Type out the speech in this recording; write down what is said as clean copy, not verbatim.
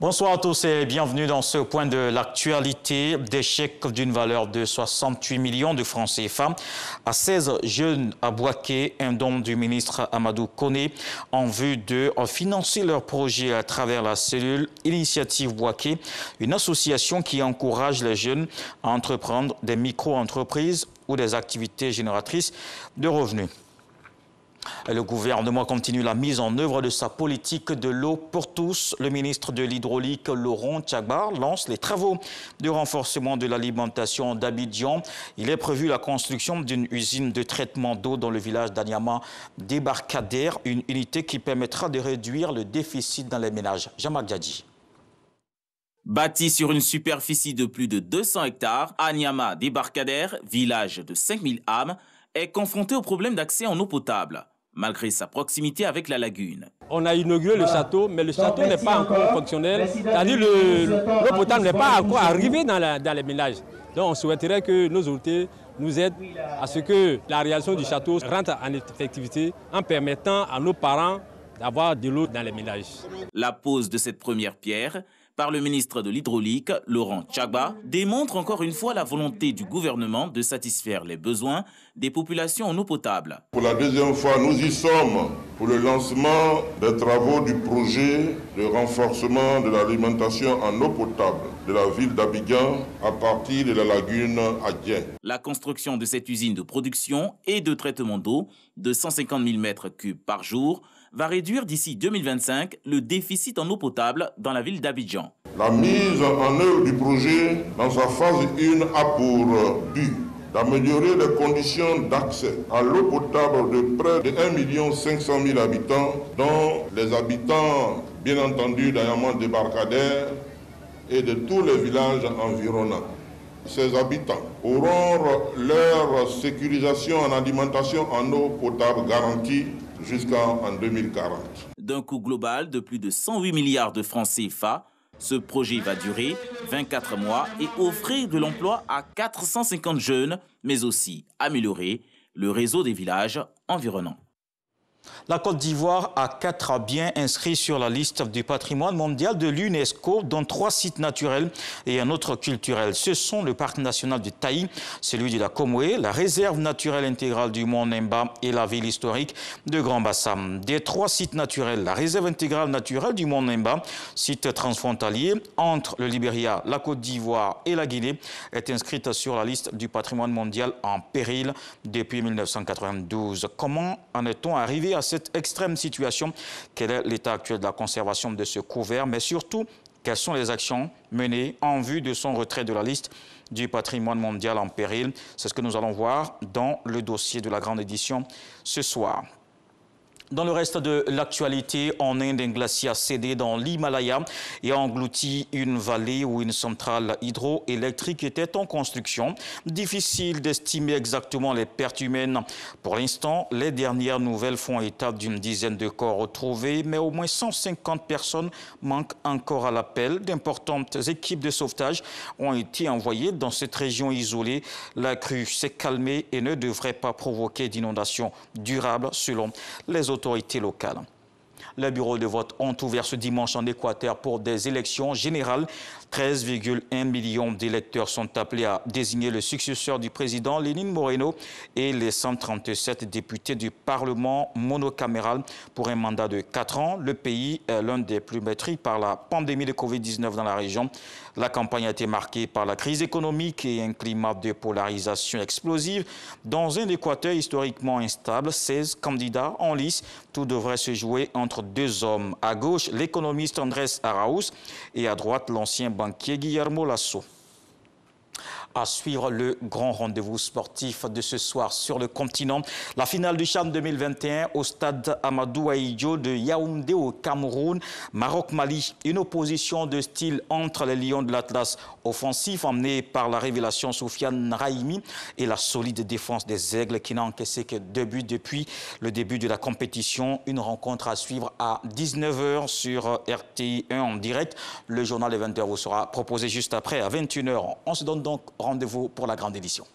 Bonsoir à tous et bienvenue dans ce point de l'actualité. Des chèques d'une valeur de 68 millions de francs CFA à 16 jeunes à Bouaké, un don du ministre Amadou Koné en vue de financer leur projet à travers la cellule Initiative Bouaké, une association qui encourage les jeunes à entreprendre des micro-entreprises ou des activités génératrices de revenus. Le gouvernement continue la mise en œuvre de sa politique de l'eau pour tous. Le ministre de l'Hydraulique, Laurent Tchagba, lance les travaux de renforcement de l'alimentation d'Abidjan. Il est prévu la construction d'une usine de traitement d'eau dans le village d'Anyama Débarcadère, une unité qui permettra de réduire le déficit dans les ménages. Jamal Djadji. Bâti sur une superficie de plus de 200 hectares, Anyama Débarcadère, village de 5000 âmes, est confronté au problème d'accès en eau potable, malgré sa proximité avec la lagune. On a inauguré le château, mais le château n'est pas encore fonctionnel. C'est-à-dire l'eau potable n'est pas encore arrivée dans les ménages. Donc on souhaiterait que nos autorités nous aident à ce que la réalisation du château rentre en effectivité en permettant à nos parents d'avoir de l'eau dans les ménages. La pose de cette première pierre par le ministre de l'Hydraulique, Laurent Tchagba, démontre encore une fois la volonté du gouvernement de satisfaire les besoins des populations en eau potable. Pour la deuxième fois, nous y sommes pour le lancement des travaux du projet de renforcement de l'alimentation en eau potable de la ville d'Abidjan à partir de la lagune Adien. La construction de cette usine de production et de traitement d'eau de 150 000 m3 par jour va réduire d'ici 2025 le déficit en eau potable dans la ville d'Abidjan. La mise en œuvre du projet dans sa phase 1 a pour but d'améliorer les conditions d'accès à l'eau potable de près de 1 500 000 habitants, dont les habitants, bien entendu, d'Anyama Débarcadère et de tous les villages environnants. Ces habitants auront leur sécurisation en alimentation en eau potable garantie jusqu'en 2040. D'un coût global de plus de 108 milliards de francs CFA, ce projet va durer 24 mois et offrir de l'emploi à 450 jeunes, mais aussi améliorer le réseau des villages environnants. La Côte d'Ivoire a 4 biens inscrits sur la liste du patrimoine mondial de l'UNESCO, dont 3 sites naturels et un autre culturel. Ce sont le parc national du Taï, celui de la Comoé, la réserve naturelle intégrale du Mont Nemba et la ville historique de Grand Bassam. Des 3 sites naturels, la réserve intégrale naturelle du Mont Nemba, site transfrontalier entre le Libéria, la Côte d'Ivoire et la Guinée, est inscrite sur la liste du patrimoine mondial en péril depuis 1992. Comment en est-on arrivé à cette extrême situation? Quel est l'état actuel de la conservation de ce couvert? Mais surtout, quelles sont les actions menées en vue de son retrait de la liste du patrimoine mondial en péril? C'est ce que nous allons voir dans le dossier de la grande édition ce soir. Dans le reste de l'actualité, en Inde, un glacier a cédé dans l'Himalaya et a englouti une vallée où une centrale hydroélectrique était en construction. Difficile d'estimer exactement les pertes humaines. Pour l'instant, les dernières nouvelles font état d'une dizaine de corps retrouvés, mais au moins 150 personnes manquent encore à l'appel. D'importantes équipes de sauvetage ont été envoyées dans cette région isolée. La crue s'est calmée et ne devrait pas provoquer d'inondations durables selon les autorités locales. Les bureaux de vote ont ouvert ce dimanche en Équateur pour des élections générales. 13,1 millions d'électeurs sont appelés à désigner le successeur du président Lénine Moreno et les 137 députés du Parlement monocaméral pour un mandat de 4 ans. Le pays est l'un des plus meurtris par la pandémie de Covid-19 dans la région. La campagne a été marquée par la crise économique et un climat de polarisation explosive. Dans un Équateur historiquement instable, 16 candidats en lice. Tout devrait se jouer entre 2 hommes. À gauche, l'économiste Andrés Arauz et à droite, l'ancien banquier Guillermo Lasso. À suivre le grand rendez-vous sportif de ce soir sur le continent. La finale du CHAN 2021 au stade Amadou Ahidjo de Yaoundé au Cameroun. Maroc-Mali, une opposition de style entre les Lions de l'Atlas offensif emmené par la révélation Soufiane Raimi et la solide défense des Aigles qui n'a encaissé que 2 buts depuis le début de la compétition. Une rencontre à suivre à 19 h sur RTI1 en direct. Le journal de 20 h vous sera proposé juste après à 21 h. On se donne donc rendez-vous pour la grande édition.